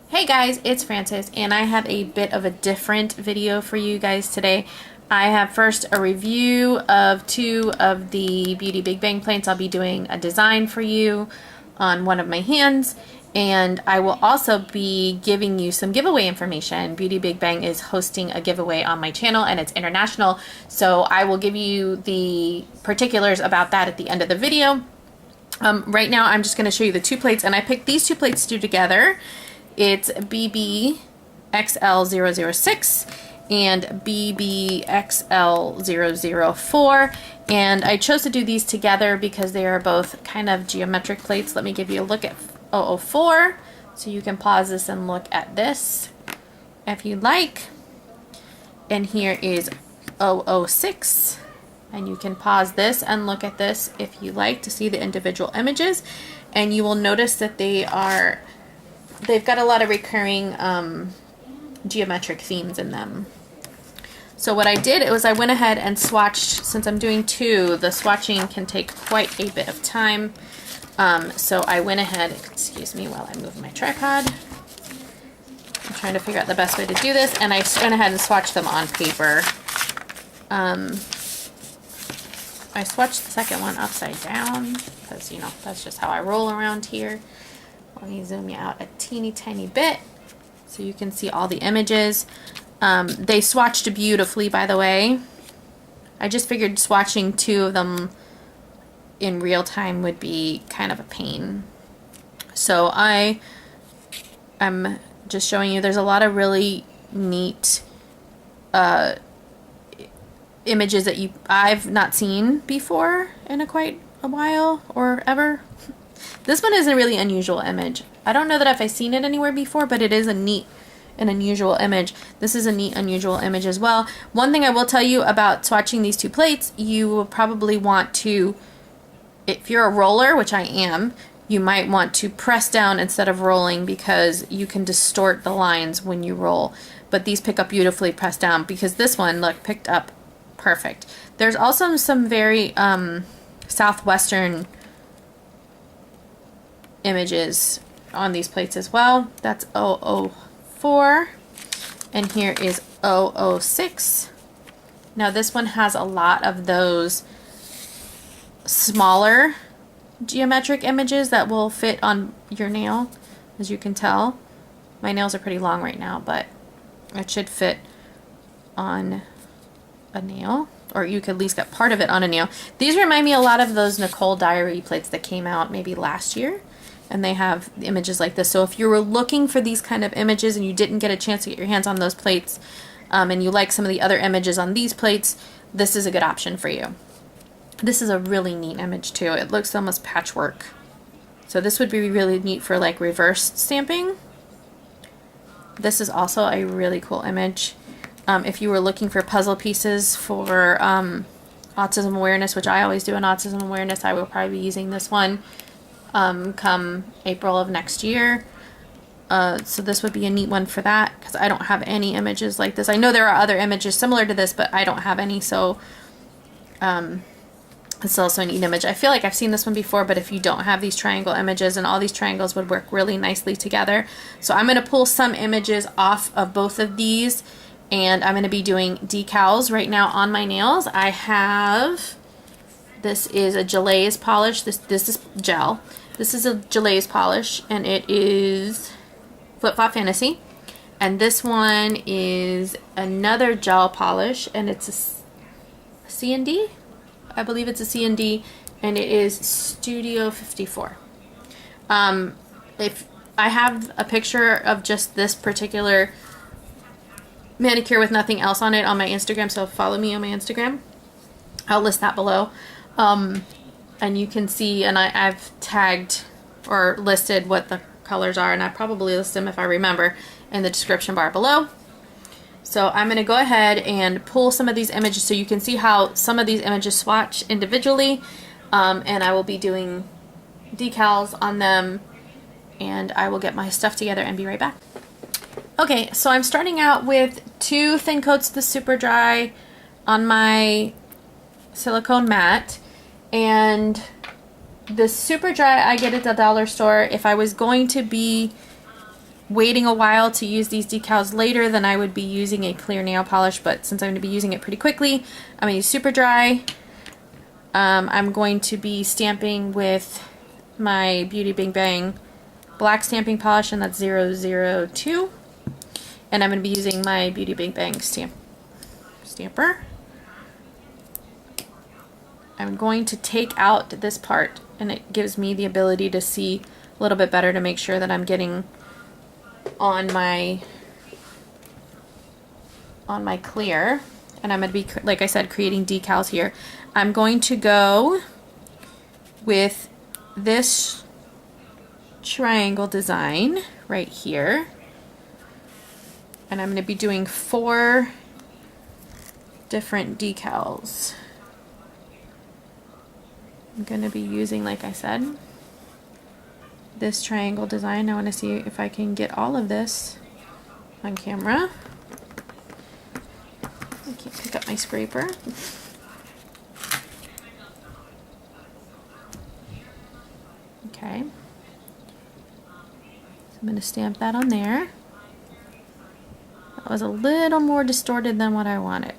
Hey guys, it's Frances and I have a bit of a different video for you guys today. I have first a review of two of the Beauty Big Bang plates. I'll be doing a design for you on one of my hands, and I will also be giving you some giveaway information. Beauty Big Bang is hosting a giveaway on my channel and it's international, so I will give you the particulars about that at the end of the video. Right now I'm just going to show you the two plates, and I picked these two plates to do together. It's BBXL006 and BBXL004, and I chose to do these together because they are both kind of geometric plates. Let me give you a look at 004, so you can pause this and look at this if you'd like. And here is 006, and you can pause this and look at this if you like to see the individual images, and you will notice that they've got a lot of recurring geometric themes in them. So what I did was I went ahead and swatched. Since I'm doing two, the swatching can take quite a bit of time. So I went ahead, excuse me while I move my tripod. I'm trying to figure out the best way to do this, and I went ahead and swatched them on paper. I swatched the second one upside down because, you know, that's just how I roll around here. Let me zoom you out a teeny tiny bit so you can see all the images. They swatched beautifully, by the way. I just figured swatching two of them in real time would be kind of a pain. So I'm just showing you there's a lot of really neat images that I've not seen before in quite a while or ever. This one is a really unusual image. I don't know that if I've seen it anywhere before, but it is a neat and unusual image. This is a neat, unusual image as well. One thing I will tell you about swatching these two plates, you will probably want to, if you're a roller, which I am, you might want to press down instead of rolling because you can distort the lines when you roll. But these pick up beautifully pressed down because this one, look, picked up perfect. There's also some very southwestern images on these plates as well. That's 004, and here is 006. Now this one has a lot of those smaller geometric images that will fit on your nail. As you can tell, my nails are pretty long right now, but it should fit on a nail, or you could at least get part of it on a nail. These remind me a lot of those Nicole Diary plates that came out maybe last year, and they have images like this. So if you were looking for these kind of images and you didn't get a chance to get your hands on those plates, and you like some of the other images on these plates, this is a good option for you. This is a really neat image too. It looks almost patchwork. So this would be really neat for like reverse stamping. This is also a really cool image. If you were looking for puzzle pieces for autism awareness, which I always do in autism awareness, I will probably be using this one come April of next year. So this would be a neat one for that because I don't have any images like this. I know there are other images similar to this, but I don't have any, so it's also a neat image. I feel like I've seen this one before, but if you don't have these triangle images, and all these triangles would work really nicely together. So I'm going to pull some images off of both of these, and I'm going to be doing decals right now on my nails. I have, this is a Gelée polish. This is gel. This is a Gelée polish, and it is Flip Flop Fantasy. And this one is another gel polish, and it's a C&D. I believe it's a C&D, and it is Studio 54. If I have a picture of just this particular manicure with nothing else on it on my Instagram, so follow me on my Instagram. I'll list that below. And you can see, and I've tagged or listed what the colors are, and I probably list them if I remember in the description bar below. So I'm going to go ahead and pull some of these images so you can see how some of these images swatch individually, and I will be doing decals on them, and I will get my stuff together and be right back. Okay, so I'm starting out with two thin coats of the Super Dry on my silicone mat, and the Super Dry I get at the dollar store. If I was going to be waiting a while to use these decals later, then I would be using a clear nail polish, but since I'm going to be using it pretty quickly, I'm going to use super dry. I'm going to be stamping with my Beauty Bing Bang black stamping polish, and that's 002. And I'm going to be using my Beauty Bing Bang stamper. I'm going to take out this part, and it gives me the ability to see a little bit better to make sure that I'm getting on my clear. And I'm going to be, like I said, creating decals here. I'm going to go with this triangle design right here, and I'm going to be doing 4 different decals. I'm going to be using, like I said, this triangle design. I want to see if I can get all of this on camera. I can't pick up my scraper. Okay. So I'm going to stamp that on there. That was a little more distorted than what I wanted.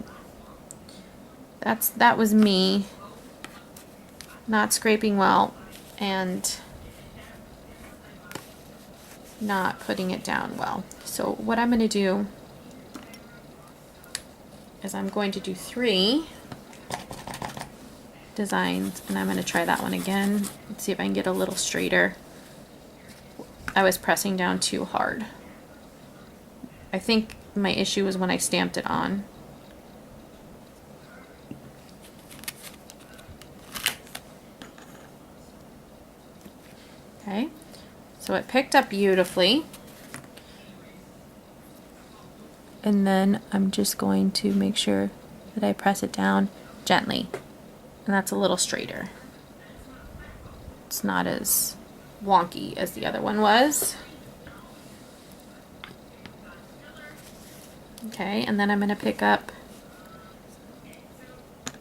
That was me not scraping well and not putting it down well. So what I'm going to do is I'm going to do 3 designs, and I'm going to try that one again. Let's see if I can get a little straighter. I was pressing down too hard. I think my issue was when I stamped it on. Okay, so it picked up beautifully. And then I'm just going to make sure that I press it down gently. And that's a little straighter. It's not as wonky as the other one was. Okay, and then I'm going to pick up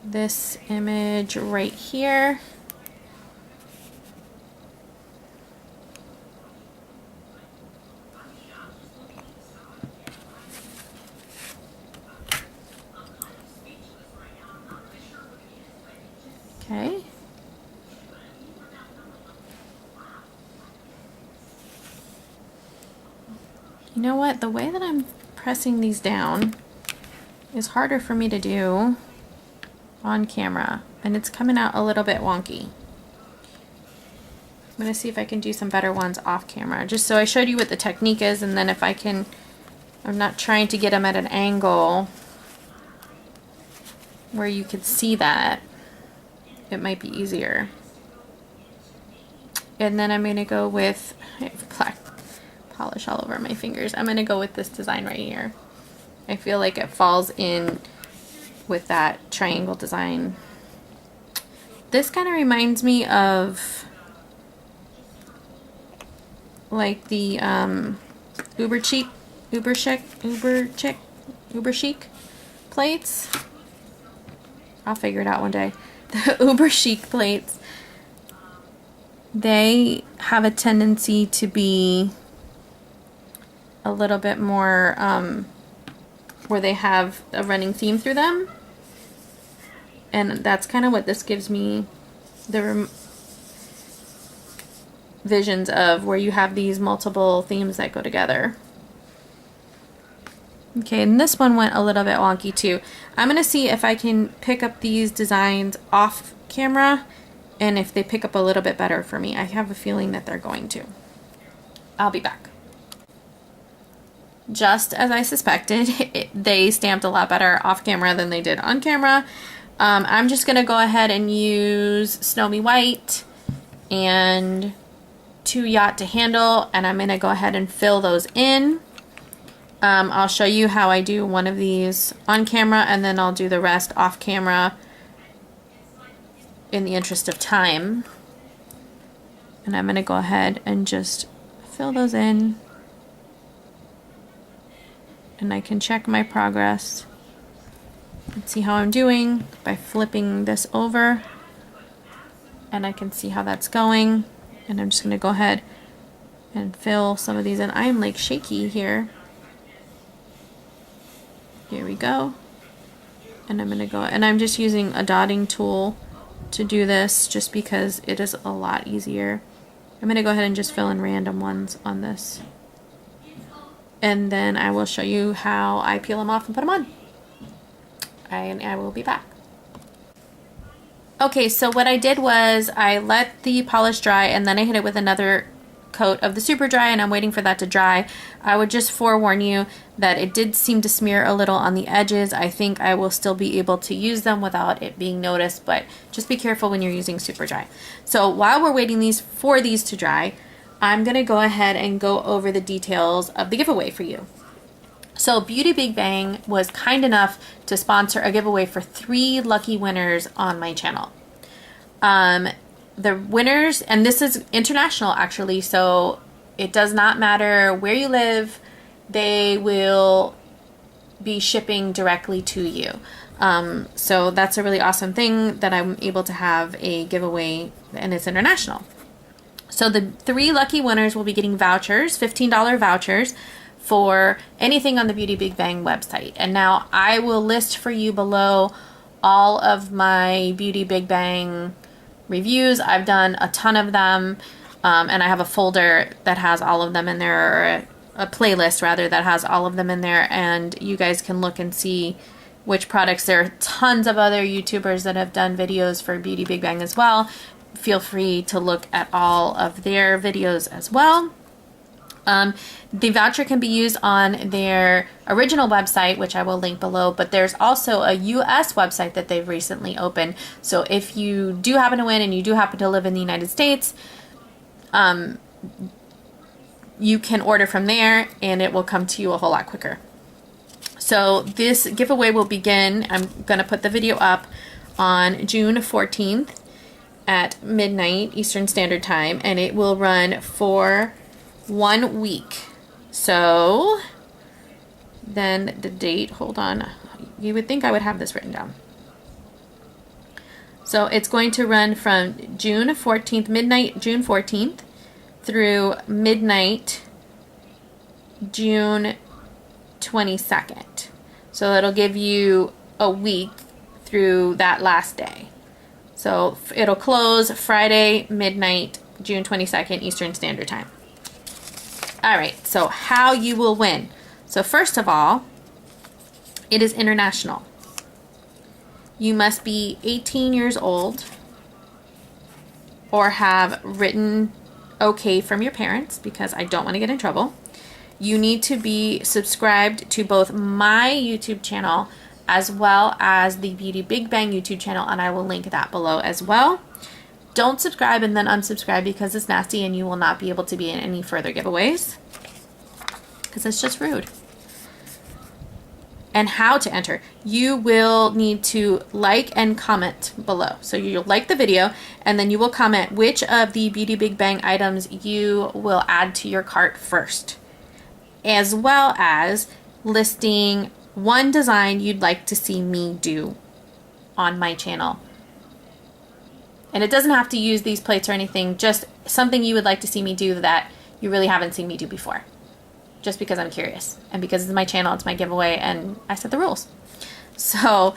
this image right here. Okay. You know what? The way that I'm pressing these down is harder for me to do on camera, and it's coming out a little bit wonky. I'm going to see if I can do some better ones off camera, just so I showed you what the technique is, and then if I can, I'm not trying to get them at an angle where you could see that. It might be easier. And then I'm going to go with, I have black polish all over my fingers. I'm going to go with this design right here. I feel like it falls in with that triangle design. This kind of reminds me of like the Uber Chic plates. I'll figure it out one day. The Uber Chic plates, they have a tendency to be a little bit more where they have a running theme through them, and that's kind of what this gives me the visions of, where you have these multiple themes that go together. Okay, and this one went a little bit wonky too. I'm going to see if I can pick up these designs off camera and if they pick up a little bit better for me. I have a feeling that they're going to. I'll be back. Just as I suspected, they stamped a lot better off camera than they did on camera. I'm just going to go ahead and use Snowy White and 2 Yacht to Handle, and I'm going to go ahead and fill those in. I'll show you how I do one of these on camera, and then I'll do the rest off camera in the interest of time. And I'm going to go ahead and just fill those in, and I can check my progress and see how I'm doing by flipping this over, and I can see how that's going. And I'm just going to go ahead and fill some of these in. I am like shaky here. Here we go. And I'm going to go, and I'm just using a dotting tool to do this just because it is a lot easier. I'm going to go ahead and just fill in random ones on this. And then I will show you how I peel them off and put them on. And I will be back. Okay, so what I did was I let the polish dry and then I hit it with another coat of the super dry, and I'm waiting for that to dry. I would just forewarn you that it did seem to smear a little on the edges. I think I will still be able to use them without it being noticed, but just be careful when you're using super dry. So while we're waiting for these to dry, I'm gonna go ahead and go over the details of the giveaway for you. So Beauty Big Bang was kind enough to sponsor a giveaway for 3 lucky winners on my channel. The winners, and this is international actually, so it does not matter where you live, they will be shipping directly to you. So that's a really awesome thing that I'm able to have a giveaway, and it's international. So the 3 lucky winners will be getting vouchers, $15 vouchers for anything on the Beauty Big Bang website. And now I will list for you below all of my Beauty Big Bang reviews. I've done a ton of them, and I have a folder that has all of them in there, or a playlist rather that has all of them in there, and you guys can look and see which products. There are tons of other YouTubers that have done videos for Beauty Big Bang as well. Feel free to look at all of their videos as well. The voucher can be used on their original website, which I will link below, but there's also a US website that they've recently opened. So if you do happen to win and you do happen to live in the United States, you can order from there and it will come to you a whole lot quicker. So this giveaway will begin, I'm going to put the video up on June 14th at midnight Eastern Standard Time, and it will run for 1 week. So then the date, hold on, you would think I would have this written down. So it's going to run from June 14th, midnight June 14th through midnight June 22nd. So it'll give you a week through that last day. So it'll close Friday midnight June 22nd Eastern Standard Time. Alright, so how you will win. So first of all, it is international. You must be 18 years old or have written okay from your parents, because I don't want to get in trouble. You need to be subscribed to both my YouTube channel as well as the Beauty Big Bang YouTube channel, and I will link that below as well. Don't subscribe and then unsubscribe because it's nasty and you will not be able to be in any further giveaways, because it's just rude. And how to enter. You will need to like and comment below. So you'll like the video and then you will comment which of the Beauty Big Bang items you will add to your cart first, as well as listing one design you'd like to see me do on my channel. And it doesn't have to use these plates or anything, just something you would like to see me do that you really haven't seen me do before. Just because I'm curious. And because it's my channel, it's my giveaway, and I set the rules. So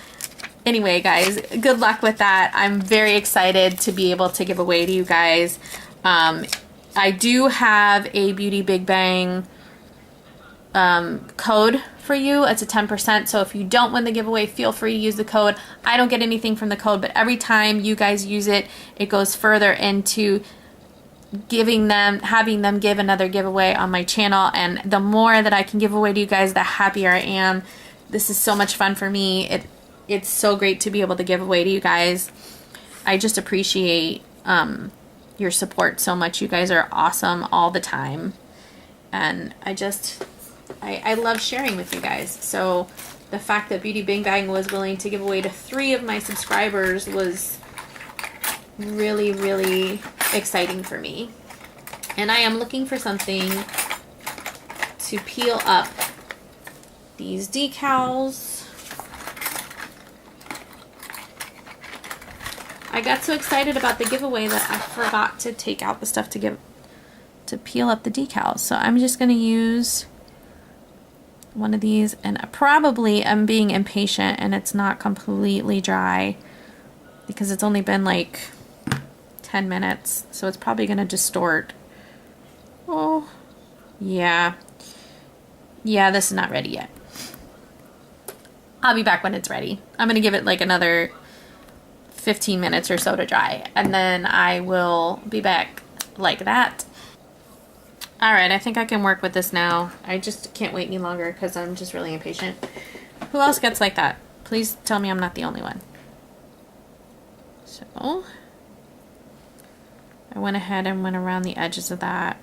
anyway, guys, good luck with that. I'm very excited to be able to give away to you guys. I do have a Beauty Big Bang code for you. It's a 10%, so if you don't win the giveaway, feel free to use the code. I don't get anything from the code, but every time you guys use it, it goes further into having them give another giveaway on my channel, and the more that I can give away to you guys, the happier I am. This is so much fun for me. It's so great to be able to give away to you guys. I just appreciate your support so much. You guys are awesome all the time, and I love sharing with you guys. So the fact that Beauty Big Bang was willing to give away to 3 of my subscribers was really, really exciting for me. And I am looking for something to peel up these decals. I got so excited about the giveaway that I forgot to take out the stuff to to peel up the decals. So I'm just going to use one of these, and probably I'm being impatient and it's not completely dry because it's only been like 10 minutes, so it's probably going to distort. Oh, yeah. Yeah, this is not ready yet. I'll be back when it's ready. I'm going to give it like another 15 minutes or so to dry, and then I will be back like that. Alright, I think I can work with this now. I just can't wait any longer because I'm just really impatient. Who else gets like that? Please tell me I'm not the only one. So, I went ahead and went around the edges of that.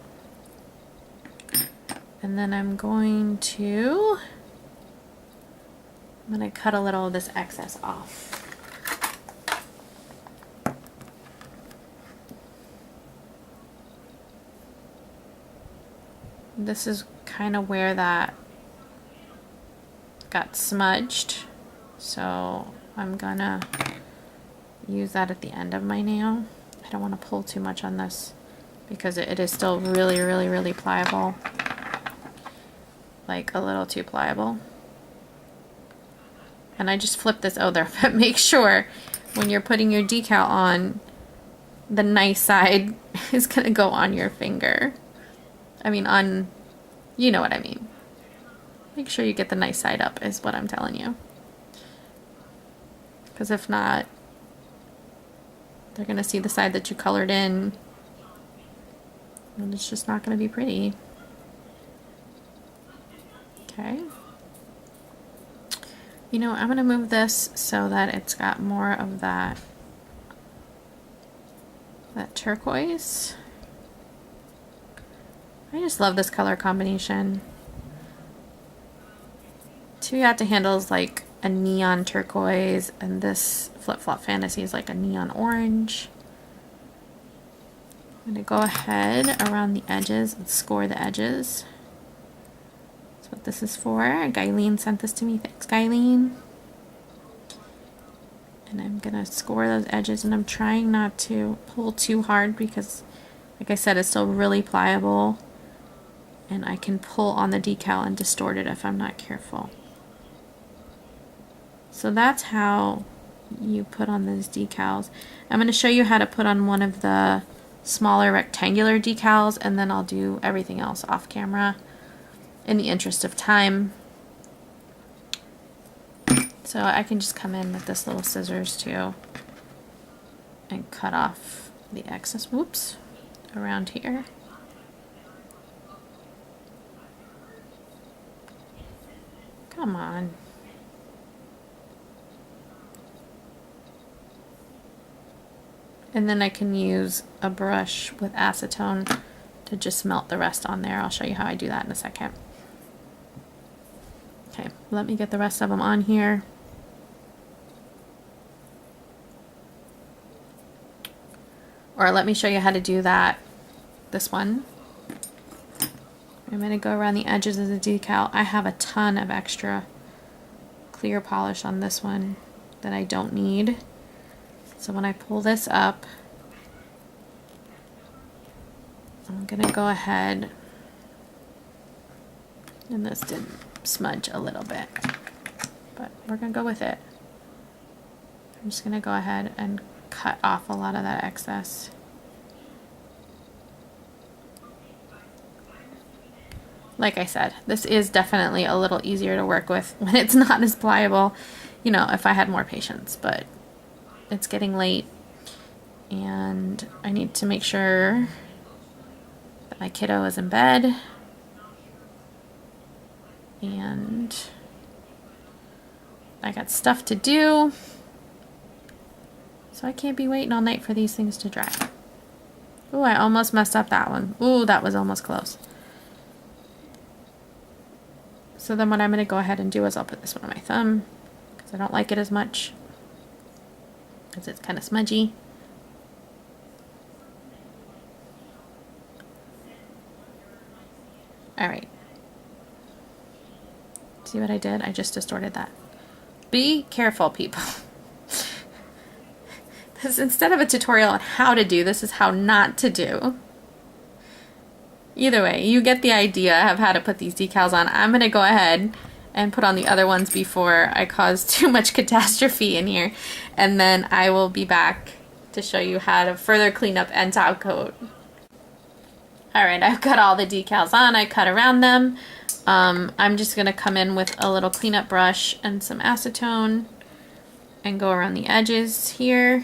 And then I'm going to cut a little of this excess off. This is kind of where that got smudged, so I'm gonna use that at the end of my nail. I don't want to pull too much on this because it is still really, really, really pliable, like a little too pliable. And I just flipped this over, but make sure when you're putting your decal on, the nice side is gonna go on your finger. I mean, on, you know what I mean. Make sure you get the nice side up is what I'm telling you. Because if not, they're going to see the side that you colored in, and it's just not going to be pretty. Okay. You know, I'm going to move this so that it's got more of that turquoise. I just love this color combination. Too Yacht to Handle is like a neon turquoise, and this Flip Flop Fantasy is like a neon orange. I'm going to go ahead around the edges and score the edges. That's what this is for. Guyleen sent this to me. Thanks, Guyleen. And I'm going to score those edges, and I'm trying not to pull too hard because, like I said, it's still really pliable. And I can pull on the decal and distort it if I'm not careful. So that's how you put on those decals. I'm going to show you how to put on one of the smaller rectangular decals, and then I'll do everything else off camera in the interest of time. So I can just come in with this little scissors too and cut off the excess, whoops, around here. Come on. And then I can use a brush with acetone to just melt the rest on there. I'll show you how I do that in a second. Okay, let me get the rest of them on here. Or let me show you how to do that, this one. I'm going to go around the edges of the decal. I have a ton of extra clear polish on this one that I don't need. So when I pull this up, I'm going to go ahead, and this did smudge a little bit, but we're going to go with it. I'm just going to go ahead and cut off a lot of that excess. Like I said, this is definitely a little easier to work with when it's not as pliable, you know, if I had more patience, but it's getting late and I need to make sure that my kiddo is in bed, and I got stuff to do, so I can't be waiting all night for these things to dry. Ooh, I almost messed up that one. Ooh, that was almost close. So then what I'm going to go ahead and do is I'll put this one on my thumb because I don't like it as much because it's kind of smudgy. Alright. See what I did? I just distorted that. Be careful, people. This, instead of a tutorial on how to do, this is how not to do. Either way, you get the idea of how to put these decals on. I'm going to go ahead and put on the other ones before I cause too much catastrophe in here. And then I will be back to show you how to further clean up and top coat. Alright, I've got all the decals on. I cut around them. I'm just going to come in with a little cleanup brush and some acetone and go around the edges here.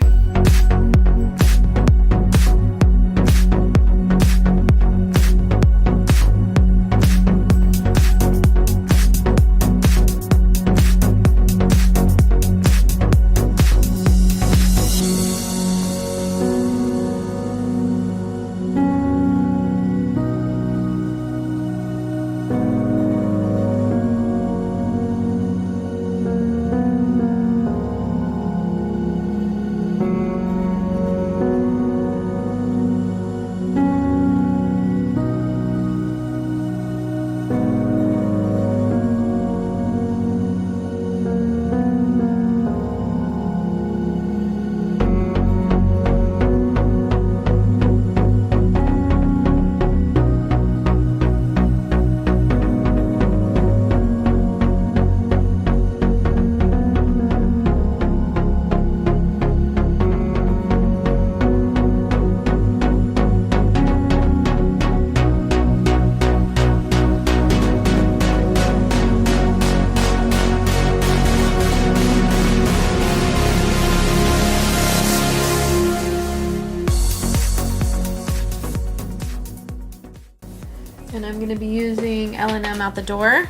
And I'm going to be using L&M out the door.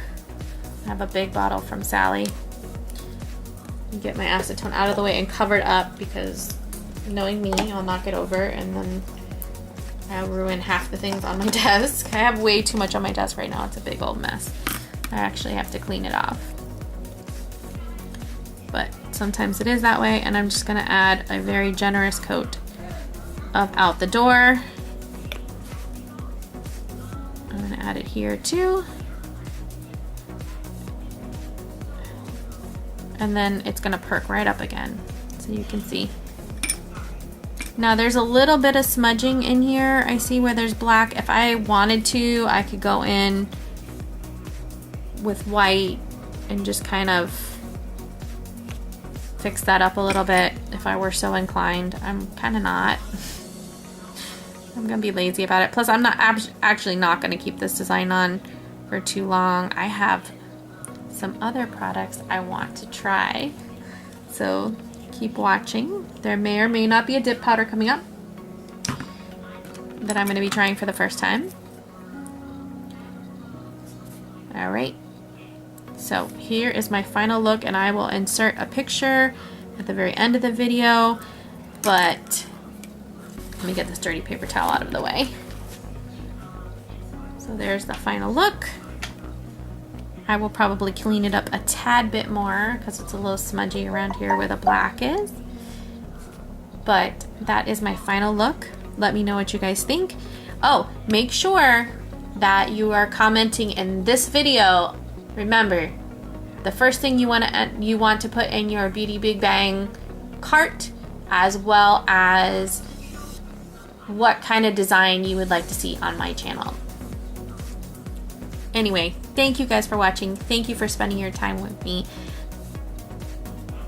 I have a big bottle from Sally. Get my acetone out of the way and cover it up because knowing me, I'll knock it over and then I'll ruin half the things on my desk. I have way too much on my desk right now. It's a big old mess. I actually have to clean it off. But sometimes it is that way, and I'm just going to add a very generous coat of out the door. I'm going to add it here too. And then it's going to perk right up again, so you can see. Now there's a little bit of smudging in here. I see where there's black. If I wanted to, I could go in with white and just kind of fix that up a little bit if I were so inclined. I'm kind of not. I'm gonna be lazy about it. Plus, I'm not actually not gonna keep this design on for too long. I have some other products I want to try, so keep watching. There may or may not be a dip powder coming up that I'm gonna be trying for the first time. All right, so here is my final look, and I will insert a picture at the very end of the video, but let me get this dirty paper towel out of the way. So there's the final look. I will probably clean it up a tad bit more because it's a little smudgy around here where the black is. But that is my final look. Let me know what you guys think. Oh, make sure that you are commenting in this video. Remember, the first thing you want to put in your Beauty Big Bang cart, as well as what kind of design you would like to see on my channel. Anyway, thank you guys for watching. Thank you for spending your time with me.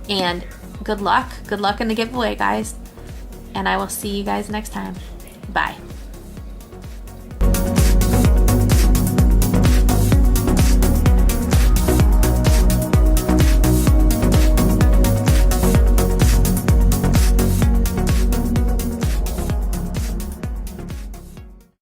And good luck. Good luck in the giveaway, guys. And I will see you guys next time. Bye.